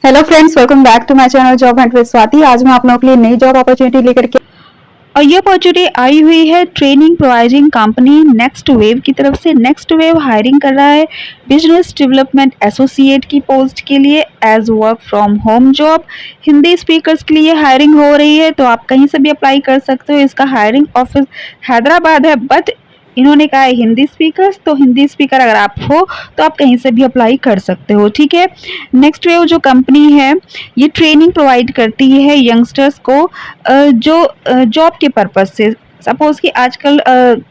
Hello friends, welcome back to my channel job hunt with Swati. आज मैं आप लोगों के लिए नई जॉब अपॉर्चुनिटी लेकर के और ये अपॉर्चुनिटी आई हुई है training providing company next wave की तरफ से। नेक्स्ट वेव हायरिंग कर रहा है बिजनेस डेवलपमेंट एसोसिएट की पोस्ट के लिए as work from home job. Hindi speakers के लिए हायरिंग हो रही है, तो आप कहीं से भी अप्लाई कर सकते हो। इसका हायरिंग ऑफिस हैदराबाद है, बट इन्होंने कहा है हिंदी स्पीकर्स, तो हिंदी स्पीकर अगर आप हो तो आप कहीं से भी अप्लाई कर सकते हो। ठीक है। नेक्स्ट वेव जो कंपनी है ये ट्रेनिंग प्रोवाइड करती है यंगस्टर्स को जो जॉब के पर्पज से। सपोज कि आजकल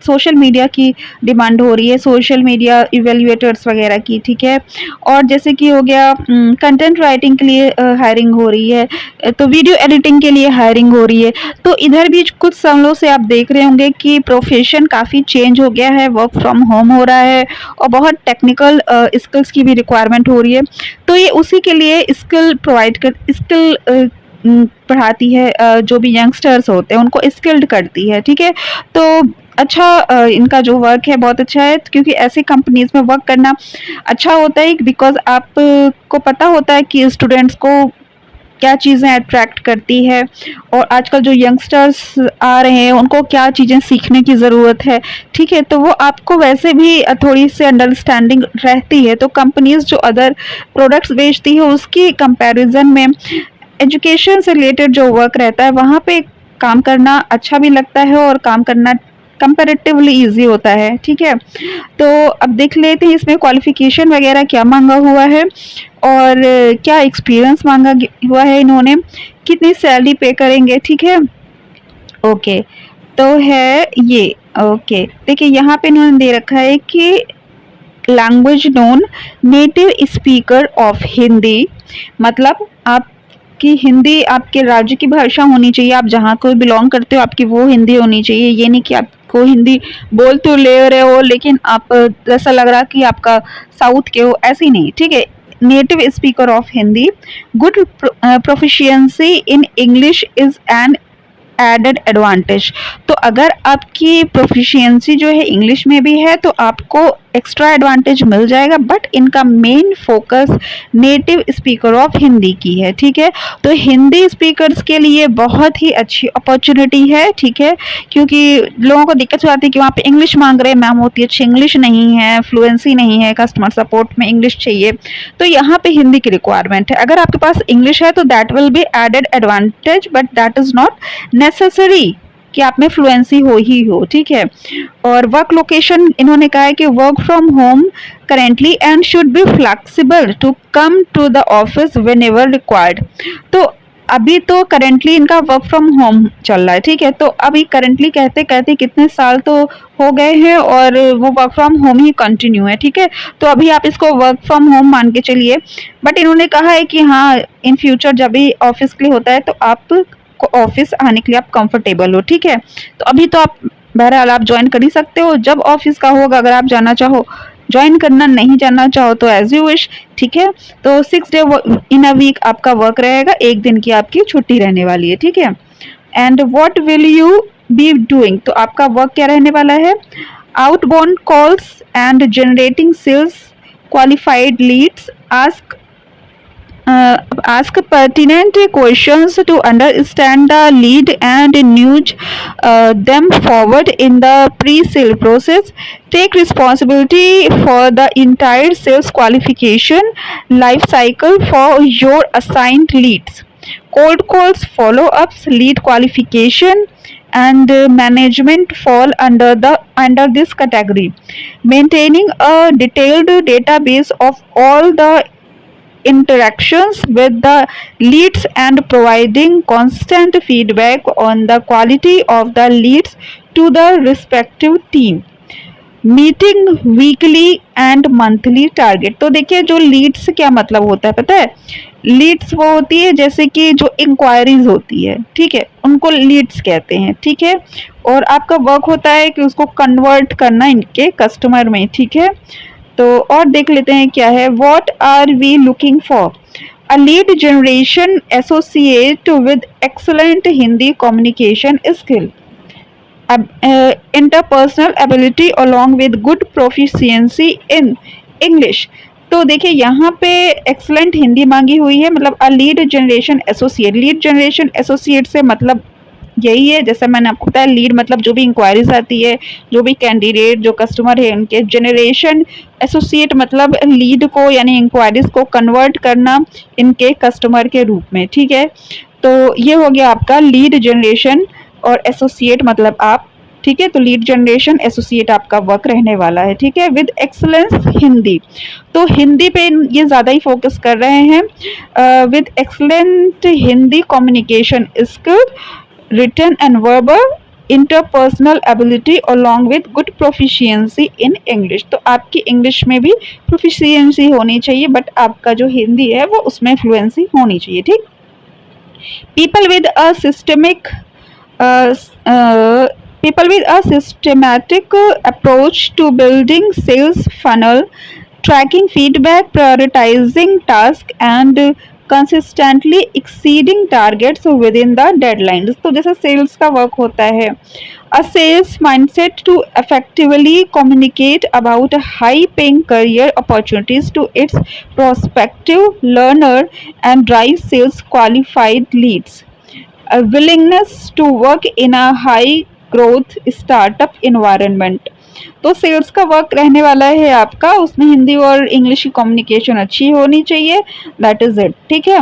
सोशल मीडिया की डिमांड हो रही है, सोशल मीडिया इवेल्युएटर्स वगैरह की। ठीक है। और जैसे कि हो गया कंटेंट राइटिंग के लिए हायरिंग हो रही है, तो वीडियो एडिटिंग के लिए हायरिंग हो रही है। तो इधर भी कुछ सालों से आप देख रहे होंगे कि प्रोफेशन काफ़ी चेंज हो गया है, वर्क फ्रॉम होम हो रहा है और बहुत टेक्निकल स्किल्स की भी रिक्वायरमेंट हो रही है। तो ये उसी के लिए स्किल पढ़ाती है, जो भी यंगस्टर्स होते हैं उनको स्किल्ड करती है। ठीक है। तो अच्छा, इनका जो वर्क है बहुत अच्छा है, क्योंकि ऐसी कंपनीज में वर्क करना अच्छा होता है बिकॉज आप को पता होता है कि स्टूडेंट्स को क्या चीज़ें अट्रैक्ट करती है और आजकल जो यंगस्टर्स आ रहे हैं उनको क्या चीज़ें सीखने की ज़रूरत है। ठीक है। तो वो आपको वैसे भी थोड़ी सी अंडरस्टैंडिंग रहती है। तो कंपनीज जो अदर प्रोडक्ट्स बेचती है उसकी कंपैरिजन में एजुकेशन से रिलेटेड जो वर्क रहता है वहाँ पे काम करना अच्छा भी लगता है और काम करना कंपैरेटिवली इजी होता है। ठीक है। तो अब देख लेते हैं इसमें क्वालिफिकेशन वगैरह क्या मांगा हुआ है और क्या एक्सपीरियंस मांगा हुआ है, इन्होंने कितनी सैलरी पे करेंगे। ठीक है। ओके, तो है ये। ओके, देखिए यहाँ पे इन्होंने दे रखा है कि language known native speaker of Hindi, मतलब आपकी हिंदी आपके राज्य की भाषा होनी चाहिए। आप जहाँ को बिलोंग करते हो आपकी वो हिंदी होनी चाहिए। ये नहीं कि आपको हिंदी बोल तो ले रहे हो लेकिन आप ऐसा लग रहा कि आपका साउथ के हो, ऐसे नहीं। ठीक है। Native speaker of Hindi, good proficiency in English is an added advantage. तो अगर आपकी प्रोफिशिएंसी जो है इंग्लिश में भी है तो आपको एक्स्ट्रा एडवांटेज मिल जाएगा, बट इनका main focus native speaker of Hindi की है। ठीक है। तो हिंदी स्पीकर्स के लिए बहुत ही अच्छी अपॉर्चुनिटी है। ठीक है। क्योंकि लोगों को दिक्कत हो जाती है कि वहाँ पे इंग्लिश मांग रहे हैं, मैम होती अच्छी इंग्लिश नहीं है, फ्लुएंसी नहीं है, कस्टमर सपोर्ट में इंग्लिश चाहिए, तो यहाँ पे हिंदी की रिक्वायरमेंट है। अगर आपके पास इंग्लिश है तो that will be added advantage, but that is not necessary कि आप में फ्लुएंसी हो ही हो। ठीक है। और वर्क लोकेशन इन्होंने कहा है कि work from home currently and should be flexible to come to the office whenever required. तो अभी तो करेंटली इनका वर्क फ्रॉम होम चल रहा है। ठीक है। तो अभी करेंटली कहते कहते कितने साल तो हो गए हैं और वो work from home he continue है। ठीक है। तो अभी आप इसको वर्क फ्रॉम होम मान के चलिए, बट इन्होंने कहा है कि हाँ इन फ्यूचर जब भी ऑफिस के लिए होता है तो आप ऑफिस आने के लिए आप कंफर्टेबल हो। ठीक है। तो अभी तो आप बहरहाल आप ज्वाइन कर ही सकते हो जब ऑफिस का होगा, अगर आप जाना चाहो ज्वाइन करना, नहीं जाना चाहो तो एज यू विश। ठीक है। तो 6 डे इन अ वीक आपका वर्क रहेगा, एक दिन की आपकी छुट्टी रहने वाली है। ठीक है। And what will you be doing, तो आपका वर्क क्या रहने वाला है, outbound calls and generating sales qualified leads, ask pertinent questions to understand the lead and nudge them forward in the pre-sale process. Take responsibility for the entire sales qualification life cycle for your assigned leads. Cold calls, follow-ups, lead qualification and management fall under this category. Maintaining a detailed database of all the interactions with the leads and providing constant feedback on the quality of the leads to the respective team. Meeting weekly and monthly target. तो देखिए जो Leeds क्या मतलब होता है पता है, Leeds वो होती है जैसे कि जो इंक्वायरीज होती है। ठीक है। उनको लीड्स कहते हैं। ठीक है। और आपका वर्क होता है कि उसको कन्वर्ट करना इनके कस्टमर में। ठीक है। तो और देख लेते हैं क्या है, what are we looking for, a lead generation associate with excellent Hindi communication skill, interpersonal ability along with good proficiency in English. तो देखिए यहाँ पे एक्सलेंट हिंदी मांगी हुई है, मतलब अ lead generation associate. Lead generation associate से मतलब यही है, जैसे मैंने आपको बताया, लीड मतलब जो भी इंक्वायरीज आती है, जो भी कैंडिडेट जो कस्टमर है उनके, जनरेशन एसोसिएट मतलब लीड को यानी इंक्वायरीज को कन्वर्ट करना इनके कस्टमर के रूप में, ठीक है। तो ये हो गया आपका लीड जनरेशन और एसोसिएट मतलब आप, ठीक है। तो लीड जनरेशन एसोसिएट आपका वर्क रहने वाला है, ठीक है, विद एक्सलेंस हिंदी। तो हिंदी पे ये ज़्यादा ही फोकस कर रहे हैं। With excellent Hindi communication skill, written and verbal, interpersonal ability along with good proficiency in English। तो आपकी इंग्लिश में भी प्रोफिशिएंसी होनी चाहिए, बट आपका जो हिंदी है वो उसमें फ्लुएंसी होनी चाहिए, ठीक। people with a systemic uh, uh, people with a systematic approach to building sales funnel, tracking feedback, prioritizing tasks and consistently exceeding targets within the deadlines। तो जैसे सेल्स का वर्क होता है, a sales mindset to effectively communicate about high paying career opportunities to its prospective learner and drive sales qualified leads, a willingness to work in a high growth startup environment। तो sales का work रहने वाला है आपका, उसमें हिंदी और English की communication अच्छी होनी चाहिए, दैट इज इट, ठीक है,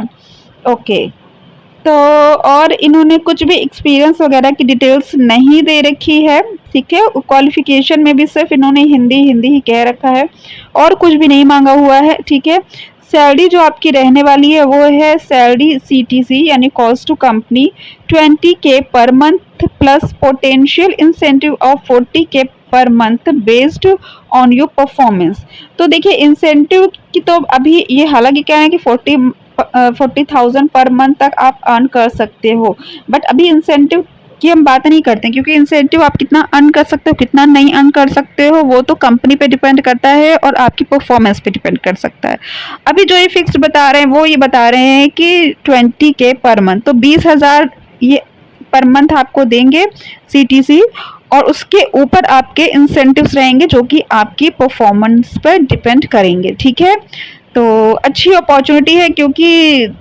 ओके। तो और इन्होंने कुछ भी एक्सपीरियंस वगैरह की डिटेल्स नहीं दे रखी है, ठीक है। क्वालिफिकेशन में भी सिर्फ इन्होंने हिंदी हिंदी ही कह रखा है और कुछ भी नहीं मांगा हुआ है, ठीक है। सैलरी जो आपकी रहने वाली है वो है सैलरी CTC यानी cost to company 20K per month plus potential incentive of 40K per month based on your performance. तो देखिए इंसेंटिव की तो अभी ये हालांकि क्या है कि 40,000 पर मंथ तक आप अर्न कर सकते हो, बट अभी इंसेंटिव की हम बात नहीं करते हैं, क्योंकि इंसेंटिव आप कितना अर्न कर सकते हो कितना नहीं अर्न कर सकते हो वो तो कंपनी पे डिपेंड करता है और आपकी परफॉर्मेंस पे डिपेंड कर सकता है। अभी जो ये फिक्स्ड बता रहे हैं वो ये बता रहे हैं कि 20K पर मंथ, तो 20,000 ये पर मंथ आपको देंगे CTC, और उसके ऊपर आपके इंसेंटिव्स रहेंगे जो कि आपकी परफॉर्मेंस पर डिपेंड करेंगे, ठीक है। तो अच्छी अपॉर्चुनिटी है, क्योंकि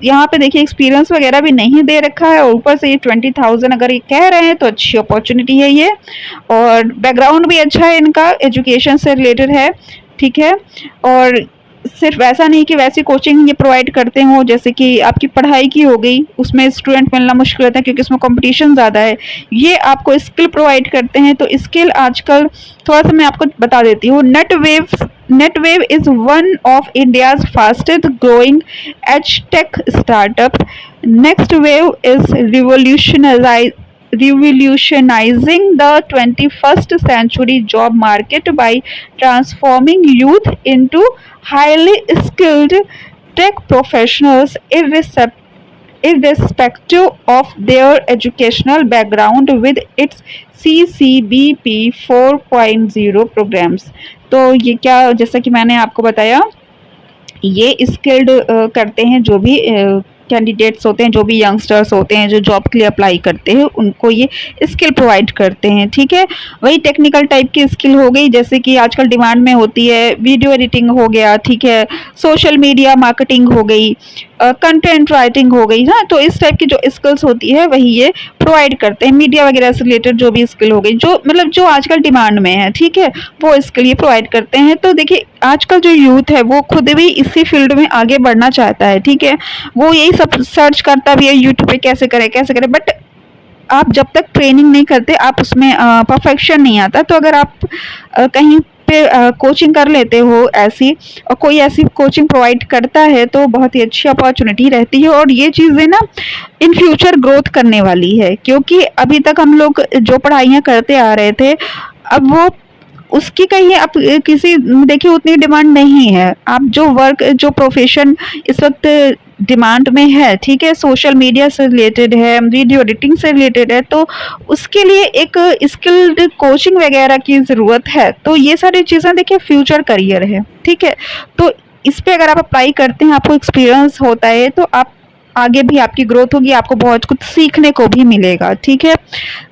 यहाँ पे देखिए एक्सपीरियंस वगैरह भी नहीं दे रखा है और ऊपर से ये 20,000 अगर ये कह रहे हैं तो अच्छी अपॉर्चुनिटी है ये, और बैकग्राउंड भी अच्छा है इनका, एजुकेशन से रिलेटेड है, ठीक है। और सिर्फ ऐसा नहीं कि वैसी कोचिंग ये प्रोवाइड करते हो जैसे कि आपकी पढ़ाई की हो गई, उसमें स्टूडेंट मिलना मुश्किल होता है क्योंकि उसमें कंपटीशन ज़्यादा है। ये आपको स्किल प्रोवाइड करते हैं, तो स्किल आजकल थोड़ा सा मैं आपको बता देती हूँ। NetWave is one of India's fastest growing edtech startup. NextWave is revolutionizing the 21st century job market by transforming youth into highly skilled tech professionals irrespective of their educational background with its CCBP 4.0 programs। तो ये क्या, जैसा कि मैंने आपको बताया, ये skilled करते हैं जो भी कैंडिडेट्स होते हैं, जो भी यंगस्टर्स होते हैं जो जॉब के लिए अप्लाई करते हैं, उनको ये स्किल प्रोवाइड करते हैं, ठीक है। वही टेक्निकल टाइप की स्किल हो गई जैसे कि आजकल डिमांड में होती है, वीडियो एडिटिंग हो गया, ठीक है, सोशल मीडिया मार्केटिंग हो गई, कंटेंट राइटिंग हो गई, हाँ। तो इस टाइप की जो स्किल्स होती है वही ये प्रोवाइड करते हैं, मीडिया वगैरह से रिलेटेड जो भी स्किल हो गई, जो मतलब जो आजकल डिमांड में है, ठीक है, वो स्किल ये प्रोवाइड करते हैं। तो देखिए आजकल जो यूथ है वो खुद भी इसी फील्ड में आगे बढ़ना चाहता है, ठीक है, वो यही सब सर्च करता भी है यूट्यूब पे कैसे करें, बट आप जब तक ट्रेनिंग नहीं करते आप उसमें परफेक्शन नहीं आता। तो अगर आप कहीं पे कोचिंग कर लेते हो ऐसी, और कोई ऐसी कोचिंग प्रोवाइड करता है तो बहुत ही अच्छी अपॉर्चुनिटी रहती है, और ये चीज़ें ना इन फ्यूचर ग्रोथ करने वाली है, क्योंकि अभी तक हम लोग जो पढ़ाइयाँ करते आ रहे थे अब वो उसकी कहीं अब किसी देखिए उतनी डिमांड नहीं है। आप जो वर्क जो प्रोफेशन इस वक्त डिमांड में है, ठीक है, सोशल मीडिया से रिलेटेड है, वीडियो एडिटिंग से रिलेटेड है, तो उसके लिए एक स्किल्ड कोचिंग वगैरह की ज़रूरत है। तो ये सारी चीज़ें देखिए फ्यूचर करियर है, ठीक है। तो इस पे अगर आप अप्लाई करते हैं, आपको एक्सपीरियंस होता है, तो आप आगे भी आपकी ग्रोथ होगी, आपको बहुत कुछ सीखने को भी मिलेगा, ठीक है।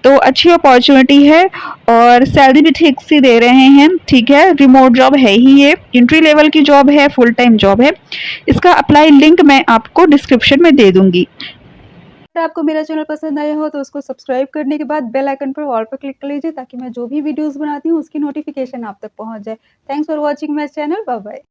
तो अच्छी अपॉर्चुनिटी है और सैलरी भी ठीक सी दे रहे हैं, ठीक है। रिमोट जॉब है ही, ये एंट्री लेवल की जॉब है, फुल टाइम जॉब है। इसका अप्लाई लिंक मैं आपको डिस्क्रिप्शन में दे दूंगी। अगर आपको मेरा चैनल पसंद आया हो तो उसको सब्सक्राइब करने के बाद बेल आइकन पर ऑल पर क्लिक कर लीजिए, ताकि मैं जो भी वीडियोस बनाती हूँ उसकी नोटिफिकेशन आप तक पहुँच जाए। Thanks for watching my channel. Bye bye.